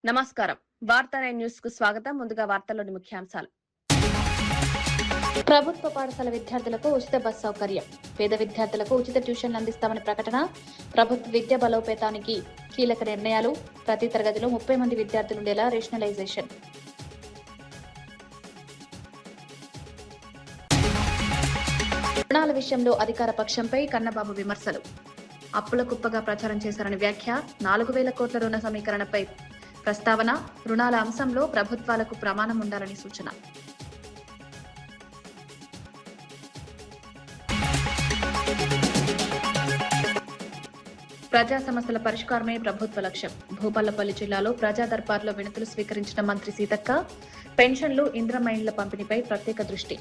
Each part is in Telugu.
నమస్కారం. వార్తా న్యూస్ కు స్వాగతం. ముందుగా వార్తల్లోని ముఖ్యాంశాలు. ప్రభుత్వ పాఠశాల విద్యార్థులకు ఉచిత బస్ సౌకర్యం. పేద విద్యార్థులకు ఉచిత ట్యూషన్లు అందిస్తామని ప్రకటన. ప్రభుత్వ విద్య బలోపేతానికి కీలక నిర్ణయాలు. ప్రతి తరగతిలో 30 మంది విద్యార్థులుండేలా రేషనలైజేషన్. రుణాల విషయంలో అధికార పక్షంపై కన్నబాబు విమర్శలు. అప్పుల కుప్పగా ప్రచారం చేశారని వ్యాఖ్య. 4,000 కోట్ల రుణ సమీకరణపై ప్రస్తావన. రుణాల అంశంలో ప్రభుత్వాలకు ప్రమాణం ఉండాలని సూచన. ప్రజా సమస్యల పరిష్కారమే ప్రభుత్వ లక్ష్యం. భూపాలపల్లి జిల్లాలో ప్రజా దర్బార్లో వినతులు స్వీకరించిన మంత్రి సీతక్క. పెన్షన్లు, ఇందిరమ్మ ఇండ్ల పంపిణీపై ప్రత్యేక దృష్టి.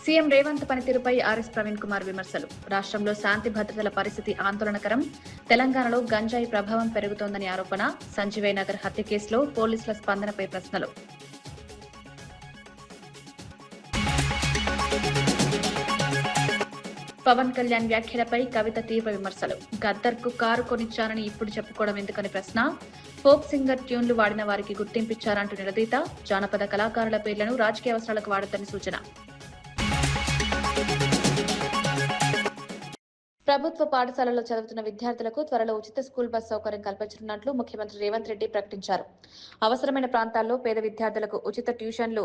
సీఎం రేవంత్ పనితీరుపై ఆర్ఎస్ ప్రవీణ్ కుమార్ విమర్శలు. రాష్ట్రంలో శాంతి భద్రతల పరిస్థితి ఆందోళనకరం. తెలంగాణలో గంజాయి ప్రభావం పెరుగుతోందని ఆరోపణ. సంజీవయ్య నగర్ హత్య కేసులో పోలీసుల స్పందనపై ప్రశ్నలు. పవన్ కళ్యాణ్ వ్యాఖ్యలపై కవిత తీవ్ర విమర్శలు. గద్దర్ కు కారు కొనిచ్చారని ఇప్పుడు చెప్పుకోవడం ఎందుకని ప్రశ్న. ఫోక్ సింగర్ ట్యూన్లు వాడిన వారికి గుర్తింపిచ్చారంటూ నిలదీత. జానపద కళాకారుల పేర్లను రాజకీయ అవసరాలకు వాడొద్దని సూచన. ప్రభుత్వ పాఠశాలలో చదువుతున్న విద్యార్థులకు త్వరలో ఉచిత స్కూల్ బస్ సౌకర్యం కల్పించనున్నట్లు ముఖ్యమంత్రి రేవంత్ రెడ్డి ప్రకటించారు. అవసరమైన ప్రాంతాల్లో పేద విద్యార్థులకు ఉచిత ట్యూషన్లు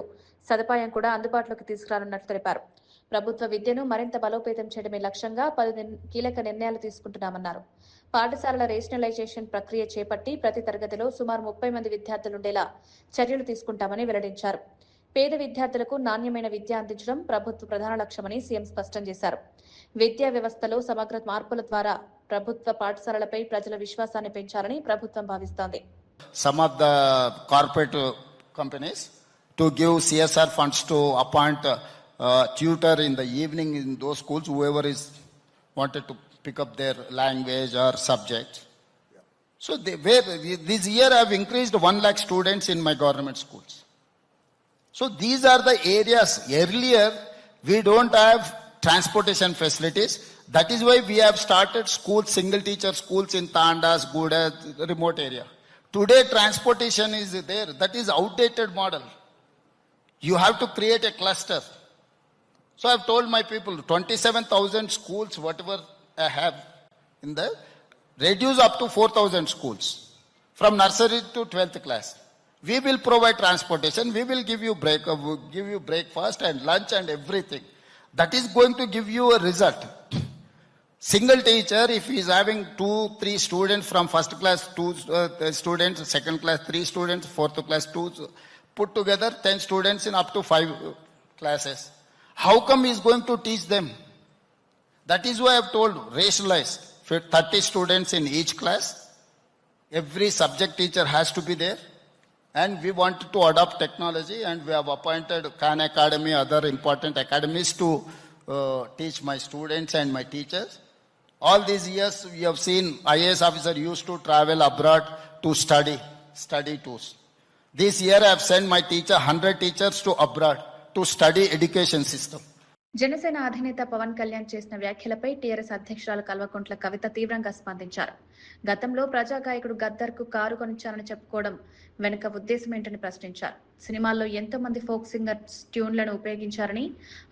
సదుపాయం కూడా అందుబాటులోకి తీసుకురానున్నట్లు తెలిపారు. ప్రభుత్వ విద్యను మరింత బలోపేతం చేయడమే లక్ష్యంగా 10 కీలక నిర్ణయాలు తీసుకుంటున్నామన్నారు. పాఠశాలల రేషనలైజేషన్ ప్రక్రియ చేపట్టి ప్రతి తరగతిలో సుమారు 30 మంది విద్యార్థులుండేలా చర్యలు తీసుకుంటామని వెల్లడించారు. పేద విద్యార్థులకు నాణ్యమైన విద్య అందించడం ప్రభుత్వ ప్రధాన లక్ష్యమని సీఎం స్పష్టం చేశారు. విద్యా వ్యవస్థలో సమగ్ర మార్పుల ద్వారా ప్రభుత్వ పాఠశాలలపై ప్రజల విశ్వాసాన్ని పెంచాలని ప్రభుత్వం భావిస్తోంది. Some of the corporate companies to give CSR funds to appoint tutor in the evening in those schools, whoever is wanted to pick up their language or subject. So this year I have increased 1 lakh students in my government schools. So these are the areas. Earlier we don't have transportation facilities. That is why we have started schools, single teacher schools in Tandas, Guda, remote area. Today transportation is there. That is outdated model. You have to create a cluster. So I have told my people 27,000 schools, whatever I have in the, reduce up to 4,000 schools from nursery to 12th class. We will provide transportation. We will give you breakfast and lunch and everything. That is going to give you a result. Single teacher, if he is having 2-3 students from first class, 2 students, second class 3 students, fourth class 2, put together 10 students in up to 5 classes. How come he is going to teach them? That is why I have told rationalize 30 students in each class. Every subject teacher has to be there. And we wanted to adopt technology, and we have appointed Khan Academy, other important academies to teach my students and my teachers. All these years we have seen IAS officer used to travel abroad to study tours. This year I have sent my teacher, 100 teachers to abroad to study education system. Janasena అధినేత పవన్ కళ్యాణ్ చేసిన వ్యాఖ్యలపై టీఆర్ఎస్ అధ్యక్షురాలు కల్వకుంట్ల కవిత తీవ్రంగా స్పందించారు. గతంలో ప్రజా గాయకుడు గద్దర్ కు కారు కొనిచ్చారని చెప్పుకోవడం వెనుక ఉద్దేశం ఏంటని ప్రశ్నించారు. సినిమాల్లో ఎంతో మంది ఫోక్ సింగర్ ట్యూన్లను ఉపయోగించారని,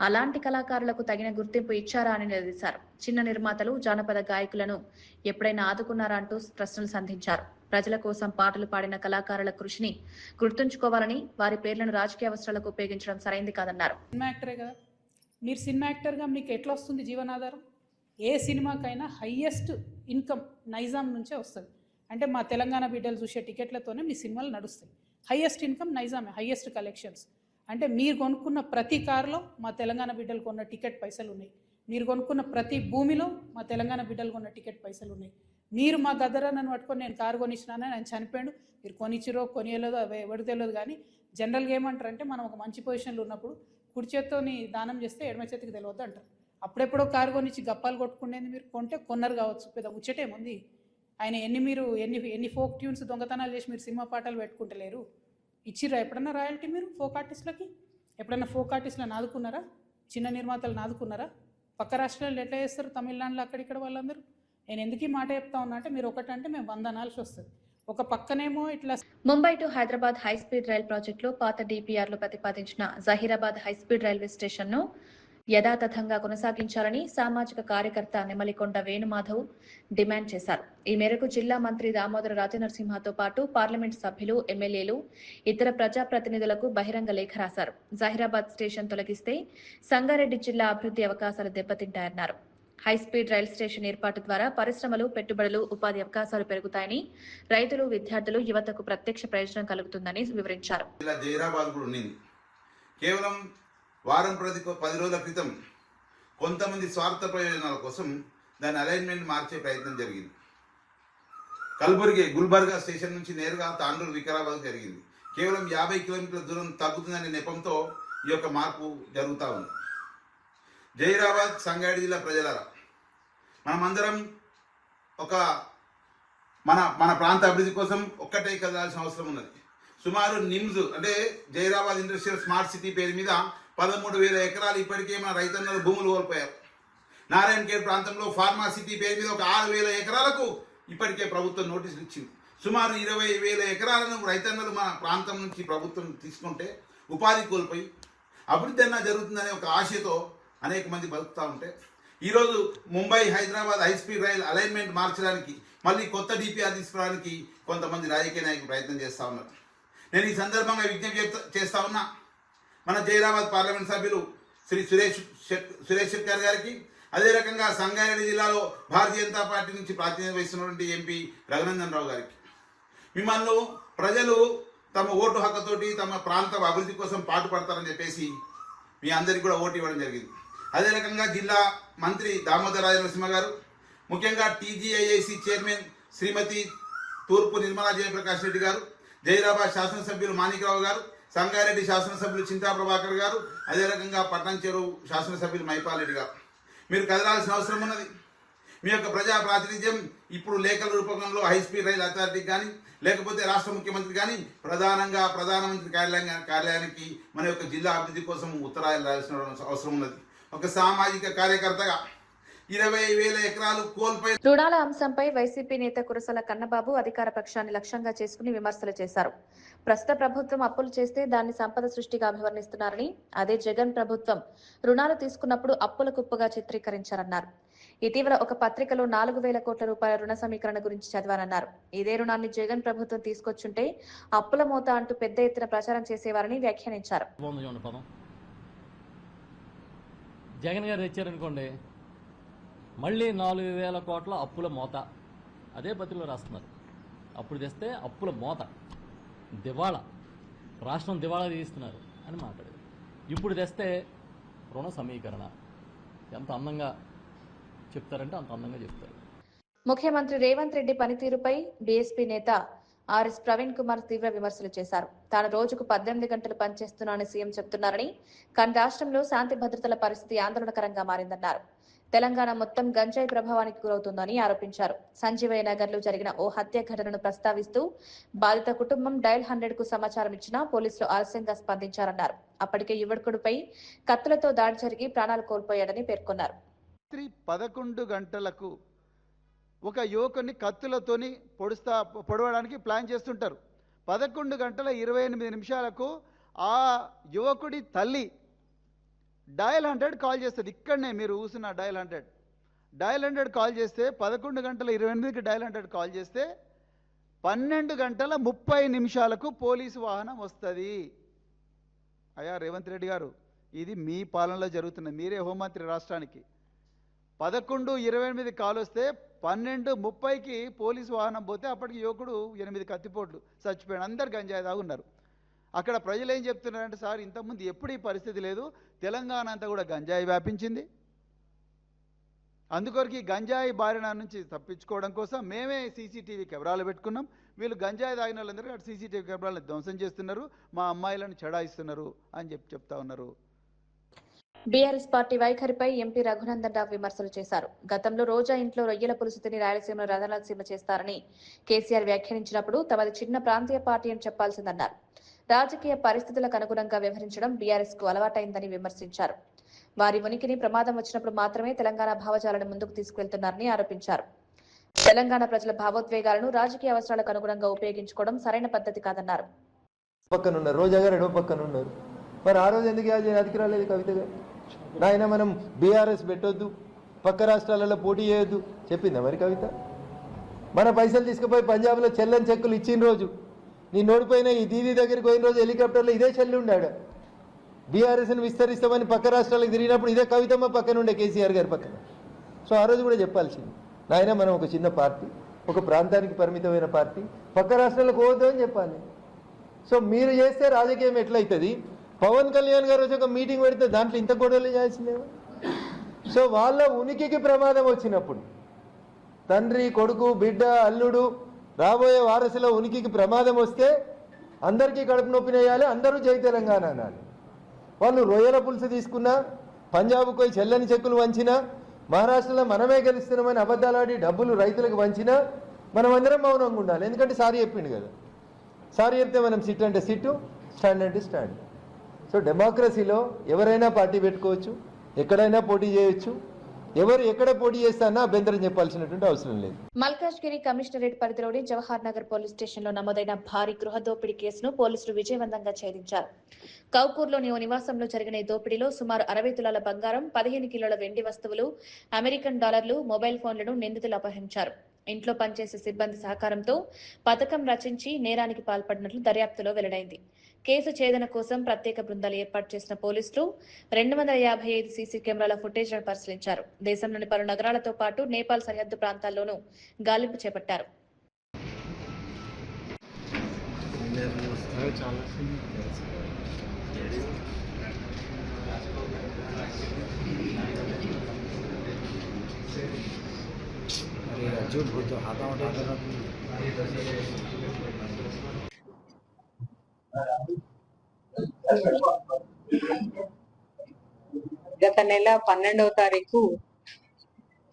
అలాంటి కళాకారులకు తగిన గుర్తింపు ఇచ్చారా అని నిలదీశారు. చిన్న నిర్మాతలు, జానపద గాయకులను ఎప్పుడైనా ఆదుకున్నారా అంటూ ప్రశ్నలు సంధించారు. ప్రజల కోసం పాటలు పాడిన కళాకారుల కృషిని గుర్తుంచుకోవాలని, వారి పేర్లను రాజకీయ అవసరాలకు ఉపయోగించడం సరైంది కాదన్నారు. మీరు సినిమా యాక్టర్గా మీకు ఎట్లా వస్తుంది జీవనాధారం? ఏ సినిమాకైనా హయ్యెస్ట్ ఇన్కమ్ నైజాం నుంచే వస్తుంది. అంటే మా తెలంగాణ బిడ్డలు చూసే టికెట్లతోనే మీ సినిమాలు నడుస్తాయి. హయ్యెస్ట్ ఇన్కమ్ నైజామే, హయ్యెస్ట్ కలెక్షన్స్. అంటే మీరు కొనుక్కున్న ప్రతి కారులో మా తెలంగాణ బిడ్డలు కొన్న టికెట్ పైసలు ఉన్నాయి. మీరు కొనుక్కున్న ప్రతి భూమిలో మా తెలంగాణ బిడ్డలు కొన్న టికెట్ పైసలు ఉన్నాయి. మీరు మా గద్దరన్నను పట్టుకొని నేను కారు కొనిచ్చినానని ఆయన చనిపోయాడు. మీరు కొనిచ్చిరో కొనియలేదో ఎవరు తెలియదు. కానీ జనరల్గా ఏమంటారంటే మనం ఒక మంచి పొజిషన్లో ఉన్నప్పుడు కుడి చేత్తోని దానం చేస్తే ఎడమ చేతికి తెలియద్దు అంటారు. అప్పుడెప్పుడో కారు కొనిచ్చి గప్పాలు కొట్టుకునేది మీరు కొంటే కొన్నారు కావచ్చు, పెద్ద ముచ్చటేముంది. ఆయన ఎన్ని ఫోక్ ట్యూన్స్ దొంగతనాలు చేసి మీరు సినిమా పాటలు పెట్టుకుంటలేరు. ఇచ్చిర్రా ఎప్పుడన్నా రాయల్టీ మీరు ఫోక్ ఆర్టిస్టులకి? ఎప్పుడన్నా ఫోక్ ఆర్టిస్టులను ఆదుకున్నారా? చిన్న నిర్మాతలను ఆదుకున్నారా? పక్క రాష్ట్రాల్లో ఎట్లా చేస్తారు? తమిళనాడులో అక్కడిక్కడ వాళ్ళందరూ. నేను ఎందుకు ఈ మాట చెప్తా ఉన్నా అంటే, మీరు ఒకటంటే మేము 100 అనాల్సి వస్తుంది. ఒక పక్కనేమో ఇట్లా Mumbai to Hyderabad high speed rail ప్రాజెక్టులో పాత డిపిఆర్లో ప్రతిపాదించిన జహీరాబాద్ హైస్పీడ్ రైల్వే స్టేషన్ను యథాతథంగా కొనసాగించాలని సామాజిక కార్యకర్త నెమలికొండ వేణుమాధవ్ డిమాండ్ చేశారు. ఈ మేరకు జిల్లా మంత్రి దామోదర రాజనరసింహతో పాటు పార్లమెంట్ సభ్యులు, ఎమ్మెల్యేలు, ఇతర ప్రజాప్రతినిధులకు బహిరంగ లేఖ రాశారు. జహీరాబాద్ స్టేషన్ తొలగిస్తే సంగారెడ్డి జిల్లా అభివృద్ధి అవకాశాలు దెబ్బతింటాయన్నారు. హైస్పీడ్ రైల్ స్టేషన్ ఏర్పాటు ద్వారా పరిశ్రమలు, పెట్టుబడులు, ఉపాధి అవకాశాలు పెరుగుతాయని, రైతులు, విద్యార్థులు, యువతకు ప్రత్యక్ష ప్రయోజనం కలుగుతుందని వివరించారు. కేవలం వారం 10 రోజుల క్రితం కొంతమంది స్వార్థ ప్రయోజనాల కోసం దాని అలైన్మెంట్ మార్చే ప్రయత్నం జరిగింది. కల్బుర్గి గుల్బర్గా స్టేషన్ నుంచి నేరుగా తాండూరు వికారాబాద్ జరిగింది. కేవలం 50 కిలోమీటర్ల దూరం తగ్గుతుందనే నెపంతో ఈ యొక్క మార్పు జరుగుతూ ఉంది. జహీరాబాద్ సంగారెడ్డి జిల్లా ప్రజలారా, మనమందరం ఒక మన ప్రాంత అభివృద్ధి కోసం ఒక్కటే కదలాల్సిన అవసరం ఉన్నది. సుమారు నిమ్స్ అంటే జహీరాబాద్ ఇండస్ట్రియల్ స్మార్ట్ సిటీ పేరు మీద 13,000 ఎకరాలు ఇప్పటికే మన రైతన్నలు భూములు కోల్పోయారు. నారాయణఖేడ్ ప్రాంతంలో ఫార్మా సిటీ పేరు మీద ఒక 6,000 ఎకరాలకు ఇప్పటికే ప్రభుత్వం నోటీసులు ఇచ్చింది. సుమారు 20,000 ఎకరాలను రైతన్నలు మన ప్రాంతం నుంచి ప్రభుత్వం తీసుకుంటే ఉపాధి కోల్పోయి అభివృద్ధి అన్నా జరుగుతుందనే ఒక ఆశతో అనేక మంది బతుకుతూ ఉంటే, ఈరోజు Mumbai Hyderabad high speed rail alignment మార్చడానికి, మళ్ళీ కొత్త డిపిఆర్ తీసుకురావడానికి కొంతమంది రాజకీయ నాయకులు ప్రయత్నం చేస్తూ ఉన్నారు. నేను ఈ సందర్భంగా విజ్ఞప్తి చేస్తా ఉన్నా, మన జహీరాబాద్ పార్లమెంట్ సభ్యులు శ్రీ సురేష్ శెట్కర్ గారికి, అదే రకంగా సంగారెడ్డి జిల్లాలో భారతీయ జనతా పార్టీ నుంచి ప్రాతినిధ్యం వహిస్తున్నటువంటి ఎంపీ రఘునందన్ రావు గారికి, మిమ్మల్ని ప్రజలు తమ ఓటు హక్కుతోటి తమ ప్రాంత అభివృద్ధి కోసం పాటుపడతారని చెప్పేసి మీ అందరికీ కూడా ఓటు ఇవ్వడం జరిగింది. అదే రకంగా జిల్లా మంత్రి దామోదర రాజనరసింహ గారు, ముఖ్యంగా టీజీఐఐసి చైర్మన్ శ్రీమతి తూర్పు నిర్మలా జయప్రకాష్ రెడ్డి గారు, జహీరాబాద్ శాసనసభ్యులు మాణిక్రావు గారు, సంగారెడ్డి శాసనసభ్యులు చింతా ప్రభాకర్ గారు, అదే రకంగా పట్నం చెరువు శాసనసభ్యులు మైపాల్ రెడ్డి గారు, మీరు కదలాల్సిన అవసరం ఉన్నది. మీ యొక్క ప్రజా ప్రాతినిధ్యం ఇప్పుడు లేఖల రూపంలో హైస్పీడ్ రైల్ అథారిటీకి కానీ, లేకపోతే రాష్ట్ర ముఖ్యమంత్రి కానీ ప్రధానంగా ప్రధానమంత్రి కార్యాలయానికి మన యొక్క జిల్లా అభివృద్ధి కోసం ఉత్తరాలు రాయాల్సిన అవసరం ఉన్నది. ఒక సామాజిక కార్యకర్తగా 20,000 ఎకరాలు కోల్పోయి రుణాల అంశంపై వైసీపీ నేత కురసల కన్నబాబు అధికార పక్షాన్ని లక్ష్యంగా చేసుకుని విమర్శలు చేశారు. ప్రస్తుత ప్రభుత్వం అప్పులు చేస్తే దాన్ని సంపద సృష్టిగా అభివర్ణిస్తున్నారని, అదే జగన్ ప్రభుత్వం రుణాలు తీసుకున్నప్పుడు అప్పుల కుప్పగా చిత్రీకరించారన్నారు. ఇటీవల ఒక పత్రికలో 4,000 కోట్ల రూపాయల రుణ సమీకరణ గురించి చదివానన్నారు. ఇదే రుణాన్ని జగన్ ప్రభుత్వం తీసుకొచ్చుంటే అప్పుల మోత అంటూ పెద్ద ఎత్తున ప్రచారం చేసేవారని వ్యాఖ్యానించారు. జగన్ గారు తెచ్చారనుకోండి, మళ్ళీ 4,000 కోట్ల అప్పుల మోత అదే పత్రికలో రాస్తున్నారు. అప్పుడు తెస్తే అప్పుల మోత, దివాళా, రాష్ట్రం దివాళా తీస్తున్నారు అని మాట్లాడారు. ఇప్పుడు తెస్తే రుణ సమీకరణ. ఎంత అందంగా చెప్తారంటే అంత అందంగా చెప్తారు. ముఖ్యమంత్రి రేవంత్ రెడ్డి పనితీరుపై బీఎస్పీ నేత ఆర్ఎస్ ప్రవీణ్ కుమార్ తీవ్ర విమర్శలు చేశారు. తాను రోజుకు 18 గంటలు పనిచేస్తున్నానని సీఎం చెప్తున్నారని, కానీ రాష్ట్రంలో శాంతి భద్రతల పరిస్థితి ఆందోళనకరంగా మారిందన్నారు. తెలంగాణ మొత్తం గంజాయి ప్రభావానికి గురవుతుందని ఆరోపించారు. సంజీవయ్య నగర్ లో జరిగిన ఓ హత్య ఘటనను ప్రస్తావిస్తూ బాధిత కుటుంబం డయల్ 100 కు సమాచారం ఇచ్చినా పోలీసులు ఆలస్యంగా స్పందించారన్నారు. అప్పటికే యువకుడిపై కత్తులతో దాడి జరిగి ప్రాణాలు కోల్పోయాడని పేర్కొన్నారు. 11 గంటలకు ఒక యువకుని కత్తులతోని పొడవడానికి ప్లాన్ చేస్తుంటారు. 11 గంటల 28 నిమిషాలకు ఆ యువకుడి తల్లి డయల్ 100 కాల్ చేస్తుంది. ఇక్కడనే మీరు ఊసిన డయల్ 100 కాల్ చేస్తే 11 గంటల 28కి డయల్ 100 కాల్ చేస్తే 12 గంటల 30 నిమిషాలకు పోలీసు వాహనం వస్తుంది. అయ్యా రేవంత్ రెడ్డి గారు, ఇది మీ పాలనలో జరుగుతున్నది. మీరే హోంమంత్రి రాష్ట్రానికి. 11:28 కాల్ వస్తే 12:30కి పోలీసు వాహనం పోతే అప్పటికి యువకుడు 8 కత్తిపోట్లు చచ్చిపోయాడు. అందరు గంజాయి దాగున్నారు. అక్కడ ప్రజలు ఏం చెప్తున్నారంటే, సార్ ఇంతకుముందు ఎప్పుడు ఈ పరిస్థితి లేదు, తెలంగాణ అంతా కూడా గంజాయి వ్యాపించింది, అందుకొరకు ఈ గంజాయి బారిన నుంచి తప్పించుకోవడం కోసం మేమే సీసీటీవీ కెమెరాలు పెట్టుకున్నాం. వీళ్ళు గంజాయి తాగిన వాళ్ళందరూ అటు సీసీటీవీ కెమెరాలను ధ్వంసం చేస్తున్నారు, మా అమ్మాయిలను చెడాయిస్తున్నారు అని చెప్తా ఉన్నారు. BRS party వైఖరిపై MP Raghunandan Rao విమర్శలు చేశారు. గతంలో రోజా ఇంట్లో రొయ్యల పులుసు తిని రాయలసీమలో రథనసీమ చేస్తారని కేసీఆర్ వ్యాఖ్యానించినప్పుడు తమది చిన్న ప్రాంతీయ పార్టీ అని చెప్పాల్సిందన్నారు. రాజకీయ పరిస్థితులకు అనుగుణంగా వ్యవహరించడం బీఆర్ఎస్ కు అలవాటైందని విమర్శించారు. వారి ఉనికిని ప్రమాదం వచ్చినప్పుడు మాత్రమే తెలంగాణ భావజాలను ముందుకు తీసుకువెళ్తున్నారని ఆరోపించారు. తెలంగాణ ప్రజల భావోద్వేగాలను రాజకీయ అవసరాలకు అనుగుణంగా ఉపయోగించుకోవడం సరైన పద్ధతి కాదన్నారు. పక్కన ఉన్నారు, రోజా గారు ఎడవ పక్కన ఉన్నారు. మరి ఆ రోజు ఎందుకు అధికి రాలేదు కవిత గారు? నాయన మనం బీఆర్ఎస్ పెట్టొద్దు, పక్క రాష్ట్రాలలో పోటీ చేయొద్దు చెప్పిందా మరి కవిత? మన పైసలు తీసుకుపోయి పంజాబ్లో చెల్లని చెక్కులు ఇచ్చిన రోజు, నీ నోడిపోయిన ఈ దీదీ దగ్గరికి పోయిన రోజు హెలికాప్టర్లో ఇదే చెల్లి ఉండాడు. బీఆర్ఎస్ని విస్తరిస్తామని పక్క రాష్ట్రాలకు తిరిగినప్పుడు ఇదే కవితమ్మ పక్కన ఉండే కేసీఆర్ గారి పక్కన. సో ఆ రోజు కూడా చెప్పాల్సింది, నాయన మనం ఒక చిన్న పార్టీ, ఒక ప్రాంతానికి పరిమితమైన పార్టీ, పక్క రాష్ట్రాలకు పోవద్దు అని చెప్పాలి. సో మీరు చేస్తే రాజకీయం ఎట్లయితుంది? పవన్ కళ్యాణ్ గారు వచ్చి ఒక మీటింగ్ పెడితే దాంట్లో ఇంత గొడవలు చేయాల్సిందేమో. సో వాళ్ళ ఉనికికి ప్రమాదం వచ్చినప్పుడు, తండ్రి, కొడుకు, బిడ్డ, అల్లుడు, రాబోయే వారసుల ఉనికికి ప్రమాదం వస్తే అందరికీ కడుపు నొప్పి వేయాలి, అందరూ జై తెలంగాణ అనాలి. వాళ్ళు రొయ్యల పులుసు తీసుకున్నా, పంజాబ్కు పోయి చెల్లని చెక్కులు వంచినా, మహారాష్ట్రలో మనమే గెలుస్తున్నామని అబద్ధాలాడి డబ్బులు రైతులకు వంచినా మనమందరం మౌనంగా ఉండాలి. ఎందుకంటే సారీ చెప్పిండు కదా. సారీ చెప్తే మనం సిట్ అంటే సిట్టు, స్టాండ్ అంటే స్టాండ్. సో డెమోక్రసీలో ఎవరైనా పార్టీ పెట్టుకోవచ్చు, ఎక్కడైనా పోటీ చేయొచ్చు. ఎవరు ఎక్కడ పోటీ చేస్తానా అభ్యంతరం చెప్పాల్సినటువంటి అవసరం లేదు. మల్కాజ్గిరి కమిషనరేట్ పరిధిలోని జవహర్ నగర్ పోలీస్ స్టేషన్లో నమోదైన భారీ గృహ దోపిడీ కేసును పోలీసులు విజయవంతంగా ఛేదించారు. కౌకూర్లోని ఓ నివాసంలో జరిగిన ఈ దోపిడీలో సుమారు 60 తులాల బంగారం, 15 కిలోల వెండి వస్తువులు, అమెరికన్ డాలర్లు, మొబైల్ ఫోన్లను నిందితులు అపహరించారు. ఇంట్లో పనిచేసే సిబ్బంది సహకారంతో పథకం రచించి నేరానికి పాల్పడినట్లు దర్యాప్తులో వెల్లడైంది. కేసు ఛేదన కోసం ప్రత్యేక బృందాలు ఏర్పాటు చేసిన పోలీసులు 255 సీసీ కెమెరాల ఫుటేజ్లను పరిశీలించారు. దేశంలోని పలు నగరాలతో పాటు నేపాల్ సరిహద్దు ప్రాంతాల్లోనూ గాలింపు చేపట్టారు. గత నెల 12వ తారీఖు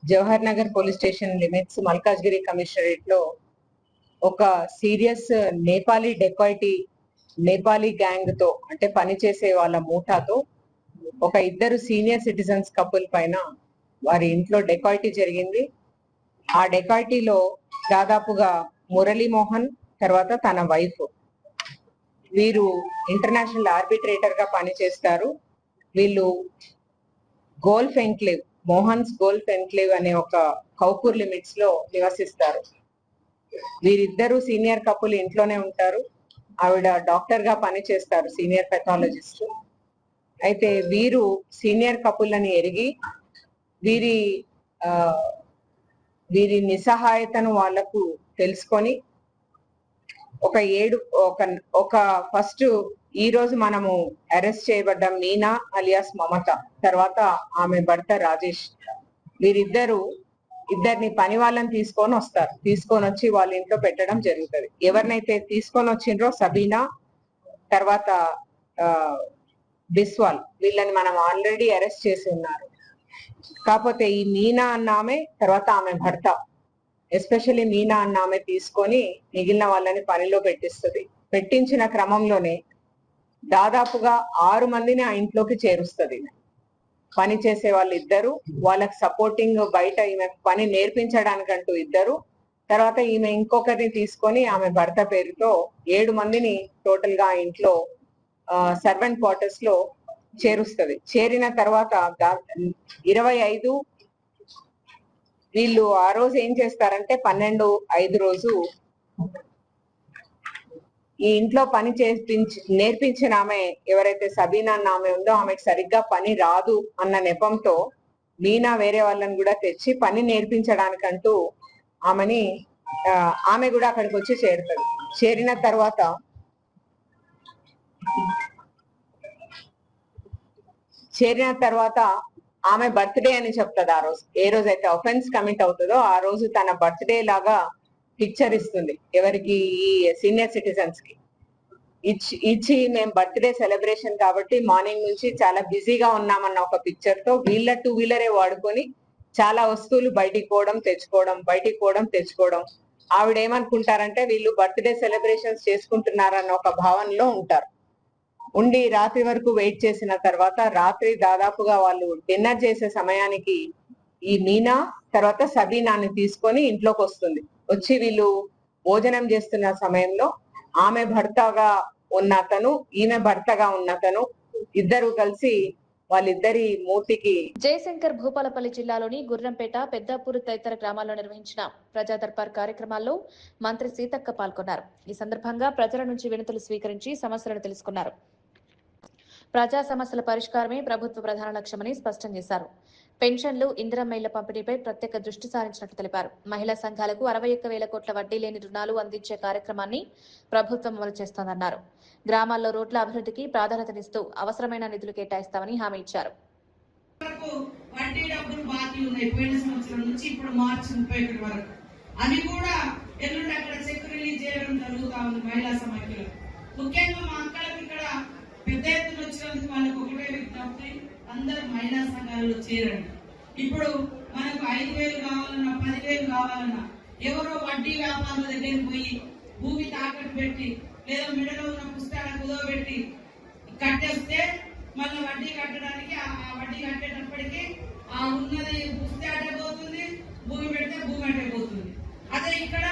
Jawahar Nagar police station limits Malkajgiri commissionerate లో ఒక serious Nepali dacoity, Nepali gang తో అంటే పనిచేసే వాళ్ళ మూటాతో ఒక ఇద్దరు సీనియర్ సిటిజన్స్ కపుల్ పైన వారి ఇంట్లో డెకాయిటీ జరిగింది. ఆ డెకాయిటీలో దాదాపుగా మురళీమోహన్ తర్వాత తన వైఫ్, వీరు ఇంటర్నేషనల్ ఆర్బిట్రేటర్ గా పనిచేస్తారు. వీళ్ళు golf enclave, Mohan's golf enclave అనే ఒక కౌకూర్ లిమిట్స్ లో నివసిస్తారు. వీరిద్దరూ సీనియర్ కపుల్ ఇంట్లోనే ఉంటారు. ఆవిడ డాక్టర్ గా పనిచేస్తారు, సీనియర్ పెథాలజిస్ట్. అయితే వీరు సీనియర్ కపుల్ అని ఎరిగి వీరి నిస్సహాయతను వాళ్లకు తెలుసుకొని ఫస్ట్ ఈ రోజు మనము అరెస్ట్ చేయబడ్డ మీనా అలియాస్ మమత, తర్వాత ఆమె భర్త రాజేష్, ఇద్దరిని పని వాళ్ళని తీసుకొని వచ్చి వాళ్ళ ఇంట్లో పెట్టడం జరుగుతుంది. ఎవరినైతే తీసుకొని వచ్చిండ్రో సబీనా తర్వాత బిస్వాల్, వీళ్ళని మనం ఆల్రెడీ అరెస్ట్ చేసి ఉన్నారు. కాకపోతే ఈ మీనా అన్న ఆమె తర్వాత ఆమె భర్త, ఎస్పెషల్లీ మీనా అన్న ఆమె తీసుకొని మిగిలిన వాళ్ళని పనిలో పెట్టించిన క్రమంలోనే దాదాపుగా 6 మందిని ఆ ఇంట్లోకి చేరుస్తుంది. పని చేసే వాళ్ళు ఇద్దరు, వాళ్ళకి సపోర్టింగ్ బయట ఈమె పని నేర్పించడానికంటూ ఇద్దరు, తర్వాత ఈమె ఇంకొకరిని తీసుకొని ఆమె భర్త పేరుతో 7 మందిని టోటల్ గా ఆ ఇంట్లో సర్వెంట్ క్వార్టర్స్ లో చేరుస్తుంది. చేరిన తర్వాత 25 వీళ్ళు ఆ రోజు ఏం చేస్తారంటే 12/5 రోజు ఈ ఇంట్లో పని నేర్పించిన ఆమె ఎవరైతే సబీనా అన్న ఆమె ఉందో ఆమెకు సరిగ్గా పని రాదు అన్న నెపంతో మీనా వేరే వాళ్ళని కూడా తెచ్చి పని నేర్పించడానికంటూ ఆమె కూడా అక్కడికి వచ్చి చేరుతుంది. చేరిన తర్వాత ఆమె బర్త్డే అని చెప్తుంది. ఆ రోజు ఏ రోజైతే అఫెన్స్ కమిట్ అవుతుందో ఆ రోజు తన బర్త్డే లాగా పిక్చర్ ఇస్తుంది. ఎవరికి? ఈ సీనియర్ సిటిజన్స్ కి ఇచ్చి మేము బర్త్డే సెలబ్రేషన్ కాబట్టి మార్నింగ్ నుంచి చాలా బిజీగా ఉన్నామన్న ఒక పిక్చర్ తో వీళ్ళ 2 వీలరే వాడుకొని చాలా వస్తువులు బయటికి పోవడం తెచ్చుకోవడం. ఆవిడ ఏమనుకుంటారంటే వీళ్ళు బర్త్డే సెలబ్రేషన్స్ చేసుకుంటున్నారన్న ఒక భావనలో ఉంటారు. ఉండి రాత్రి వరకు వెయిట్ చేసిన తర్వాత రాత్రి దాదాపుగా వాళ్ళు డిన్నర్ చేసే సమయానికి ఈ మీనా తర్వాత సబీనాని తీసుకొని ఇంట్లోకి వస్తుంది. వచ్చి వీళ్ళు భోజనం చేస్తున్న సమయంలో ఆమె భర్తగా ఉన్న అతను, ఈమె భర్తగా ఉన్న అతను ఇద్దరు కలిసి వాళ్ళిద్దరి మూర్తికి జయశంకర్ భూపాలపల్లి జిల్లాలోని గుర్రంపేట, పెద్దాపూర్ తదితర గ్రామాల్లో నిర్వహించిన ప్రజా దర్బార్ కార్యక్రమాల్లో మంత్రి సీతక్క పాల్గొన్నారు. ఈ సందర్భంగా ప్రజల నుంచి వినతులు స్వీకరించి సమస్యలను తెలుసుకున్నారు. ప్రజా సమస్యల పరిష్కారమే ప్రభుత్వ ప్రధాన లక్ష్యమని స్పష్టం చేశారు. పెన్షన్లు, ఇందిరమ్మ ఇళ్ల పంపిణీపై ప్రత్యేక దృష్టి సారించినట్లు తెలిపారు. మహిళా సంఘాలకు 61,000 కోట్ల వడ్డీ లేని రుణాలు అందించే కార్యక్రమాన్ని ప్రభుత్వం అమలు చేస్తోందన్నారు. గ్రామాల్లో రోడ్ల అభివృద్ధికి ప్రాధాన్యతనిస్తూ అవసరమైన నిధులు కేటాయిస్తామని హామీ ఇచ్చారు. వడ్డీ డబ్బులు బాకీ ఉన్నాయి పోయిన సంవత్సరం నుంచి ఇప్పుడు మార్చి 31 వరకు. అవి కూడా ఎల్లుండి అక్కడ చెక్ రిలీజ్ చేయడం జరుగుతా ఉంది మహిళా సమాఖ్యలో. ముఖ్యంగా మా అక్కలకు ఇక్కడ పెద్ద ఎత్తున వచ్చినందుకు వాళ్ళకు ఒకటే విజ్ఞప్తి, అందరు మహిళా సంఘాలలో చేరండి. ఇప్పుడు మనకు 5,000 కావాలన్నా 10,000 కావాలన్నా ఎవరో వడ్డీ వ్యాపారుల దగ్గరికి పోయి భూమి తాకట్టు పెట్టి లేదా మెడలో ఉన్న పుస్తకాలు కుదవబెట్టి కట్టేస్తే మళ్ళీ వడ్డీ కట్టడానికి ఆ వడ్డీ కట్టేటప్పటికి ఆ ఉన్నది పుస్తక అడ్డపోతుంది, భూమి పెడితే భూమి అడ్డపోతుంది. అదే ఇక్కడ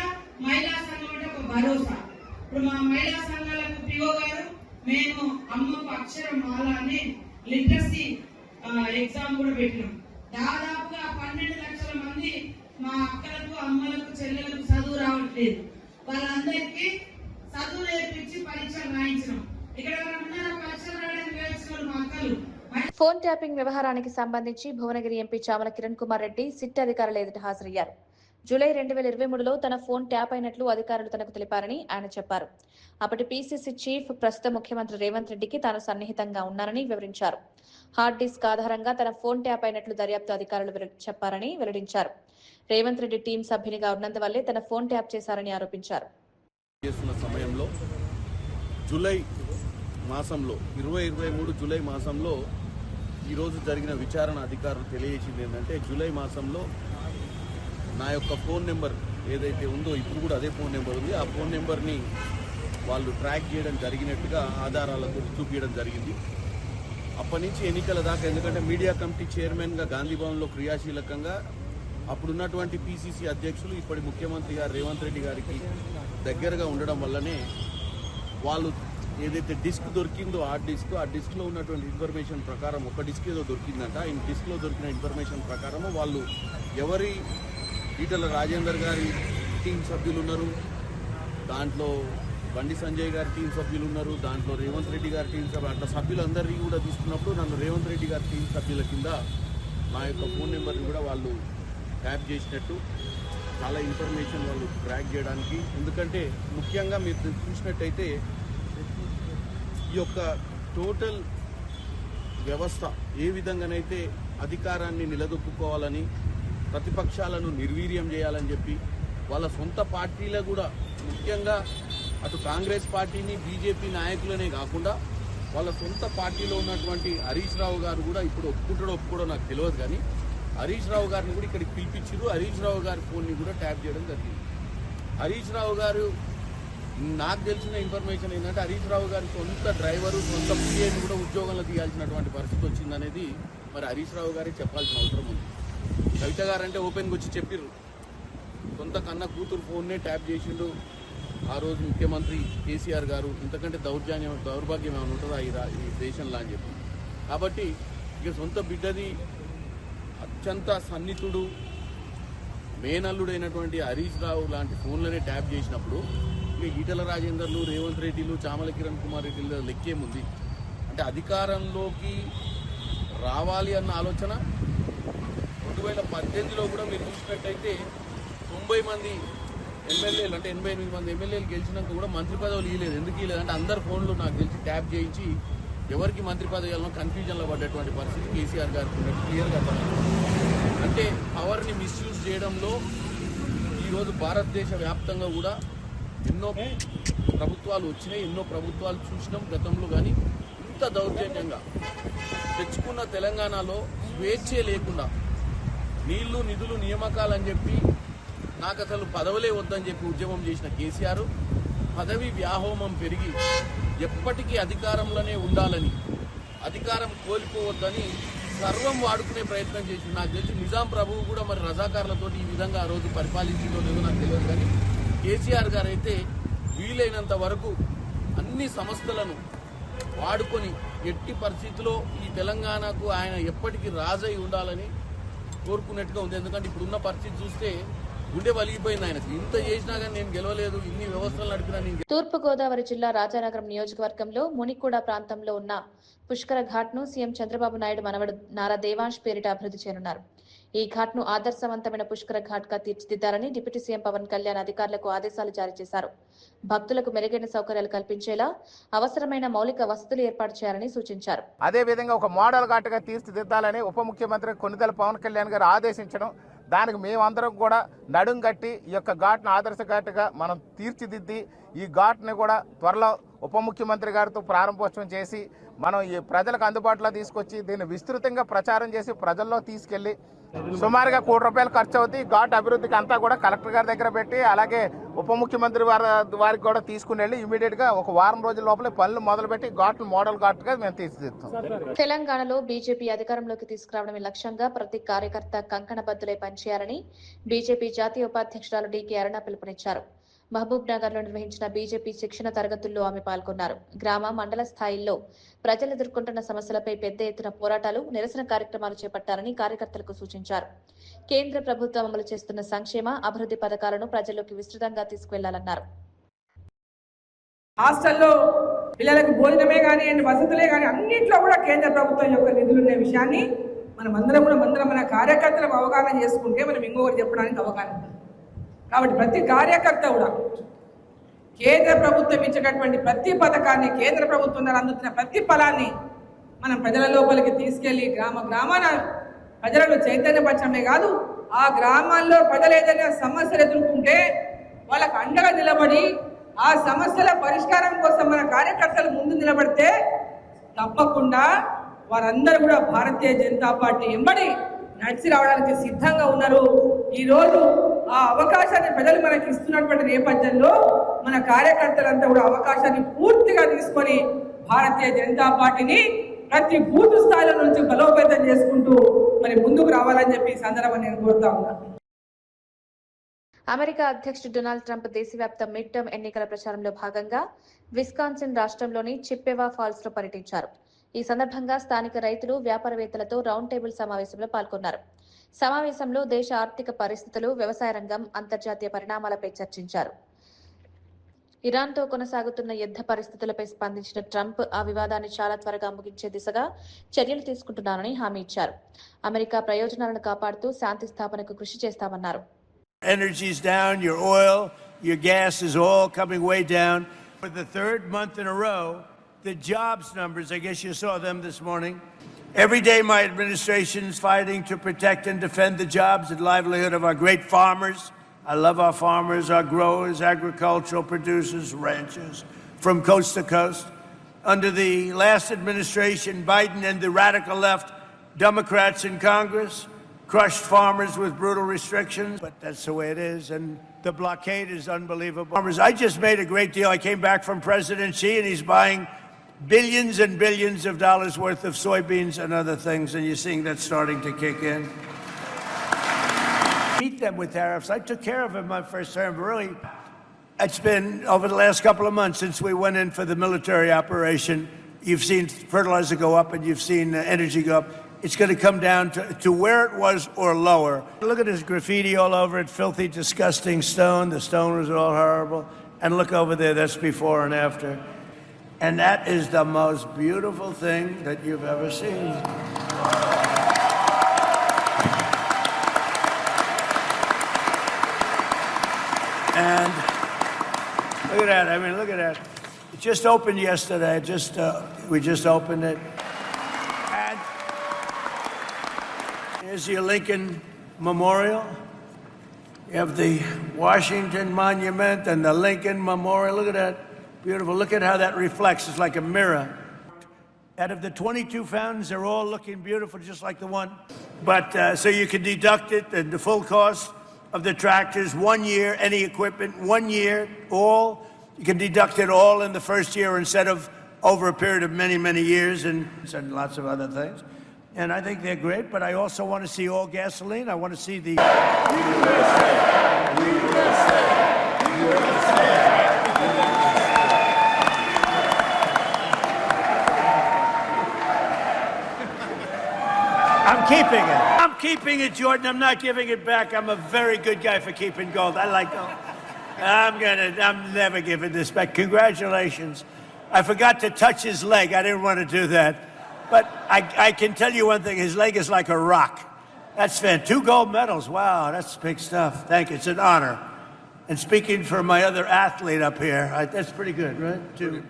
మహిళా సంఘం అంటే ఒక భరోసా. ఇప్పుడు మా మహిళా సంఘాలకు పిఓ గారు మేము అమ్మకు అక్షరం మాల అని లిటరసీ ఎగ్జామ్ కూడా పెట్టినాం. దాదాపుగా 12 లక్షల మంది మా అక్కలకు, అమ్మలకు, చెల్లెలకు చదువు రావట్లేదు. వాళ్ళందరికీ చదువు నేర్పించి పరీక్షలు రాయించడం. ఇక్కడ పరీక్షలు రాయడానికి వేసిన మా అక్కలు. ఫోన్ ట్యాపింగ్ వ్యవహారానికి సంబంధించి భువనగిరి ఎంపీ చామల కిరణ్ కుమార్ రెడ్డి సిట్ అధికారుల ఎదుట హాజరయ్యారు. జూలై 2023లో తన ఫోన్ ట్యాప్ అయినట్లు అధికారులు తనకు తెలిపారని ఆయన చెప్పారు. అప్పటి పీసీసీ చీఫ్, ప్రస్తుత ముఖ్యమంత్రి రేవంత్ రెడ్డికి తాను సన్నిహితంగా ఉన్నారని వివరించారు. హార్డ్ డిస్క్ ఆధారంగా తన ఫోన్ ట్యాప్ అయినట్లు దర్యాప్తు అధికారులు చెప్పారని వెల్లడించారు. రేవంత్ రెడ్డి టీం సభ్యునిగా ఉన్నందువల్లే తన ఫోన్ ట్యాప్ చేశారని ఆరోపించారు. సమయంలో జూలై మాసంలో 2023 జూలై మాసంలో ఈరోజు జరిగిన విచారణ అధికారులు తెలియజేసింది ఏంటంటే, జూలై మాసంలో నా యొక్క ఫోన్ నెంబర్ ఏదైతే ఉందో ఇప్పుడు కూడా అదే ఫోన్ నెంబర్ ఉంది. ఆ ఫోన్ నెంబర్ని వాళ్ళు ట్రాక్ చేయడం జరిగినట్టుగా ఆధారాలతో చూపించడం జరిగింది. అప్పటి నుంచి ఎన్నికల దాకా, ఎందుకంటే మీడియా కమిటీ చైర్మన్గా గాంధీ భవన్లో క్రియాశీలకంగా అప్పుడున్నటువంటి పీసీసీ అధ్యక్షులు ఇప్పటి ముఖ్యమంత్రి గారు రేవంత్ రెడ్డి గారికి దగ్గరగా ఉండడం వల్లనే వాళ్ళు ఏదైతే డిస్క్ దొరికిందో ఆ డిస్క్లో ఉన్నటువంటి ఇన్ఫర్మేషన్ ప్రకారం, ఒక డిస్క్ ఏదో దొరికిందంట, ఈ డిస్క్లో దొరికిన ఇన్ఫర్మేషన్ ప్రకారము వాళ్ళు ఎవరి ఈటల రాజేందర్ గారి టీం సభ్యులు ఉన్నారు, దాంట్లో బండి సంజయ్ గారి టీం సభ్యులు ఉన్నారు, దాంట్లో రేవంత్ రెడ్డి గారి టీం సభ్యులు, అట్లా సభ్యులందరినీ కూడా తీసుకున్నప్పుడు నన్ను రేవంత్ రెడ్డి గారి టీం సభ్యుల కింద నా యొక్క ఫోన్ నెంబర్ని కూడా వాళ్ళు ట్యాప్ చేసినట్టు చాలా ఇన్ఫర్మేషన్ వాళ్ళు ట్రాక్ చేయడానికి. ఎందుకంటే ముఖ్యంగా మీరు చూసినట్టయితే ఈ యొక్క టోటల్ వ్యవస్థ ఏ విధంగానైతే అధికారాన్ని నిలదొక్కుకోవాలని, ప్రతిపక్షాలను నిర్వీర్యం చేయాలని చెప్పి వాళ్ళ సొంత పార్టీలో కూడా, ముఖ్యంగా అటు కాంగ్రెస్ పార్టీని, బీజేపీ నాయకులనే కాకుండా వాళ్ళ సొంత పార్టీలో ఉన్నటువంటి హరీష్ రావు గారు కూడా, ఇప్పుడు ఒప్పుకోవడం నాకు తెలియదు కానీ హరీష్ రావు గారిని కూడా ఇక్కడికి పిలిపించారు. హరీష్ రావు గారి ఫోన్ని కూడా ట్యాప్ చేయడం జరిగింది. హరీష్ రావు గారు, నాకు తెలిసిన ఇన్ఫర్మేషన్ ఏంటంటే, హరీష్ రావు గారి సొంత డ్రైవరు, సొంత పిఏని కూడా ఉద్యోగంలో తీయాల్సినటువంటి పరిస్థితి వచ్చిందనేది మరి హరీష్ రావు గారికి చెప్పాల్సిన అవసరం ఉంది. కవిత గారు అంటే ఓపెన్గా వచ్చి చెప్పిర్రు, సొంత కన్న కూతురు ఫోన్నే ట్యాప్ చేసిండు ఆ రోజు ముఖ్యమంత్రి కేసీఆర్ గారు, ఇంతకంటే దౌర్భాగ్యం ఏమైనా ఉంటుందా ఈ దేశంలో అని చెప్పి. కాబట్టి ఇక సొంత బిడ్డది అత్యంత సన్నిహితుడు, మేనల్లుడైనటువంటి హరీష్ రావు లాంటి ఫోన్లనే ట్యాప్ చేసినప్పుడు ఇక ఈటల రాజేందర్లు, రేవంత్ రెడ్డిలు, చామల కిరణ్ కుమార్ రెడ్డిల లెక్కేముంది అంటే, అధికారంలోకి రావాలి అన్న ఆలోచన 2018లో కూడా మీరు చూసినట్టయితే 90 మంది ఎమ్మెల్యేలు, అంటే 88 మంది ఎమ్మెల్యేలు గెలిచినాక కూడా మంత్రి పదవులు ఇవ్వలేదు. ఎందుకు ఇవ్వలేదు అంటే, అందరు ఫోన్లు నాకు తెలిసి ట్యాప్ చేయించి ఎవరికి మంత్రి పదవి ఇవ్వాలనో కన్ఫ్యూజన్లో పడ్డటువంటి పరిస్థితి కేసీఆర్ గారికి క్లియర్గా అంటే, పవర్ని మిస్యూజ్ చేయడంలో ఈరోజు భారతదేశ వ్యాప్తంగా కూడా ఎన్నో ప్రభుత్వాలు వచ్చినాయి, ఎన్నో ప్రభుత్వాలు చూసినాం గతంలో. కానీ ఇంత దౌర్జన్యంగా తెచ్చుకున్న తెలంగాణలో స్వేచ్ఛే లేకుండా నీళ్లు, నిధులు, నియామకాలని చెప్పి నాకు అసలు పదవులే వద్దని చెప్పి ఉద్యమం చేసిన కేసీఆర్ పదవి వ్యాహోమం పెరిగి ఎప్పటికీ అధికారంలోనే ఉండాలని, అధికారం కోల్పోవద్దని సర్వం వాడుకునే ప్రయత్నం చేసి, నాకు తెలిసి నిజాం ప్రభువు కూడా మరి రజాకారులతో ఈ విధంగా ఆ రోజు పరిపాలించిందో లేదో నాకు తెలియదు. కానీ కేసీఆర్ గారు అయితే వీలైనంత వరకు అన్ని సంస్థలను వాడుకొని ఎట్టి పరిస్థితిలో ఈ తెలంగాణకు ఆయన ఎప్పటికీ రాజై ఉండాలని కోరుకున్నట్టుగా ఉంది. ఎందుకంటే ఇప్పుడున్న పరిస్థితి చూస్తే గుండె వలిగిపోయింది ఆయనకు. ఇంత చేసినా కానీ నేను గెలవలేదు, ఇన్ని వ్యవస్థలు నడిపినా నేను. తూర్పుగోదావరి జిల్లా రాజానగరం నియోజకవర్గంలో మునిగూడ ప్రాంతంలో ఉన్న పుష్కర ఘాట్ ను సీఎం చంద్రబాబు నాయుడు మనవడు నారా దేవాంశ్ పేరిట అభివృద్ధి చేయనున్నారు. ఈ ఘాట్ ను ఆదర్శవంతమైన పుష్కర ఘాట్ గా తీర్చిదిద్దాలని డిప్యూటీ సీఎం పవన్ కళ్యాణ్ అధికారులకు ఆదేశాలు జారీ చేశారు. భక్తులకు మెరుగైన సౌకర్యాలు కల్పించేలా అవసరమైన మౌలిక వసతులు ఏర్పాటు చేయాలని సూచించారు. అదేవిధంగా ఒక మోడల్ ఘాట్ గా తీర్చిదిద్దాలని ఉప ముఖ్యమంత్రి కొనిదెల పవన్ కళ్యాణ్ గారు ఆదేశించడం, దానికి మేమందరం కూడా నడుం కట్టి ఈ యొక్క ఘాట్ను ఆదర్శ ఘాట్గా మనం తీర్చిదిద్ది ఈ ఘాట్ని కూడా త్వరలో ఉప ముఖ్యమంత్రి గారితో ప్రారంభోత్సవం చేసి మనం ఈ ప్రజలకు అందుబాటులో తీసుకొచ్చి దీన్ని విస్తృతంగా ప్రచారం చేసి ప్రజల్లో తీసుకెళ్లి సుమారుగా ₹1 కోటి ఖర్చు అవుతుంది. ఘాట్ అభివృద్ధికి అంతా కూడా కలెక్టర్ గారి దగ్గర పెట్టి అలాగే ఉప ముఖ్యమంత్రి వారికి కూడా తీసుకుని వెళ్ళి ఇమీడియట్ గా ఒక వారం రోజుల లోపలే పనులు మొదలుపెట్టి ఘాట్ మోడల్ ఘాట్ గా మేము తీర్చిదిద్దాం. తెలంగాణలో బీజేపీ అధికారంలోకి తీసుకురావడమే లక్ష్యంగా ప్రతి కార్యకర్త కంకణబద్దులై పనిచేయాలని బీజేపీ జాతీయ ఉపాధ్యక్షురాలు డీకే అరుణ పిలుపునిచ్చారు. మహబూబ్ నగర్ లో నిర్వహించిన బీజేపీ శిక్షణ తరగతుల్లో ఆమె పాల్గొన్నారు. గ్రామ మండల స్థాయిల్లో ప్రజలు ఎదుర్కొంటున్న సమస్యలపై పెద్ద ఎత్తున పోరాటాలు, నిరసన కార్యక్రమాలు చేపట్టాలని కార్యకర్తలకు సూచించారు. కేంద్ర ప్రభుత్వం అమలు చేస్తున్న సంక్షేమ, అభివృద్ధి పథకాలను ప్రజల్లోకి విస్తృతంగా తీసుకువెళ్లాలన్నారు. హాస్టల్లో పిల్లలకు భోజనమే కానివ్వండి, వసతులే కానీ అన్నింటిలో కూడా కేంద్ర ప్రభుత్వం యొక్క నిధులున్న విషయాన్ని మనమందరం మన కార్యకర్తలకు అవగాహన చేసుకుంటే మనం ఇంకొకటి చెప్పడానికి అవగాహన. కాబట్టి ప్రతి కార్యకర్త కూడా కేంద్ర ప్రభుత్వం ఇచ్చేటటువంటి ప్రతి పథకాన్ని, కేంద్ర ప్రభుత్వం ద్వారా అందుతున్న ప్రతి ఫలాన్ని మనం ప్రజల లోపలికి తీసుకెళ్లి గ్రామాన ప్రజలను చైతన్యపరచడమే కాదు, ఆ గ్రామాల్లో ప్రజలు ఏదైనా సమస్యలు ఎదుర్కొంటే వాళ్ళకు అండగా నిలబడి ఆ సమస్యల పరిష్కారం కోసం మన కార్యకర్తలు ముందు నిలబడితే తప్పకుండా వారందరూ కూడా భారతీయ జనతా పార్టీ ఎంబడి నడిచి రావడానికి సిద్ధంగా ఉన్నారు. ఈ రోజు ఆ అవకాశాన్ని ప్రజలు మనకి ఇస్తున్నటువంటి నేపథ్యంలో మన కార్యకర్తలంతా కూడా అవకాశాన్ని పూర్తిగా తీసుకొని భారతీయ జనతా పార్టీని ప్రతి బూత్ స్థాయిల నుంచి బలోపేతం చేసుకుంటూ మరి ముందుకు రావాలని చెప్పి ఈ సందర్భంగా నేను కోరుతా ఉన్నాను. అమెరికా అధ్యక్షుడు డొనాల్డ్ ట్రంప్ దేశవ్యాప్త మిడ్ టర్మ్ ఎన్నికల ప్రచారంలో భాగంగా విస్కాన్సిన్ రాష్ట్రంలోని చిప్పెవా ఫాల్స్ లో పర్యటించారు. ఈ సందర్భంగా స్థానిక రైతులు, వ్యాపారవేత్తలతో రౌండ్ టేబుల్ సమావేశంలో పాల్గొన్నారు. సమావేశంలో దేశ ఆర్థిక పరిస్థితులు, వ్యవసాయ రంగం, అంతర్జాతీయ పరిణామాలపై చర్చించారు. ఇరాన్తో కొనసాగుతున్న యుద్ధ పరిస్థితులపై స్పందించిన ట్రంప్ ఆ వివాదాన్ని చాలా త్వరగా ముగించే దిశగా చర్యలు తీసుకుంటున్నారని హామీ ఇచ్చారు. అమెరికా ప్రయోజనాలను కాపాడుతూ శాంతి స్థాపనకు కృషి చేస్తామన్నారు. Energy's down, your oil, your gas is all coming way down. For the third month in a row, the jobs numbers, I guess you saw them this morning. Every day my administration's fighting to protect and defend the jobs and livelihood of our great farmers. I love our farmers, our growers, agricultural producers, ranchers from coast to coast. Under the last administration, Biden and the radical left Democrats in Congress crushed farmers with brutal restrictions, but that's the way it is, and the blockade is unbelievable. Farmers, I just made a great deal. I came back from President Xi, and he's buying billions and billions of dollars worth of soybeans and other things, and you're seeing that starting to kick in. Beat them with tariffs. I took care of it my first term, but really, it's been over the last couple of months since we went in for the military operation. You've seen fertilizer go up, and you've seen energy go up. It's going to come down to where it was or lower. Look at this graffiti all over it, filthy, disgusting stone. The stone was all horrible. And look over there, that's before and after. And that is the most beautiful thing that you've ever seen. And look at that. I mean, look at that. It just opened yesterday. We just opened it. And here's your Lincoln Memorial. You have the Washington Monument and the Lincoln Memorial. Look at that. Beautiful. Look at how that reflects. It's like a mirror. Out of the 22 fountains, they're all looking beautiful, just like the one. But so you can deduct it, the full cost of the tractors, 1 year, any equipment, 1 year, all. You can deduct it all in the first year instead of over a period of many, many years and lots of other things. And I think they're great, but I also want to see all gasoline. I want to see the... I'm keeping it. I'm keeping it, Jordan. I'm not giving it back. I'm a very good guy for keeping gold. I like gold. I'm never giving this back. Congratulations. I forgot to touch his leg. I didn't want to do that. But I can tell you one thing. His leg is like a rock. That's fantastic. 2 gold medals. Wow, that's big stuff. Thank you. It's an honor. And speaking for my other athlete up here, that's pretty good, right? 2.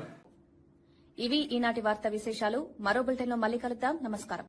ఇవి ఈనాటి వార్తా విశేషాలు. మరో బులెటిన్లో మళ్ళీ కలుద్దాం. నమస్కారం.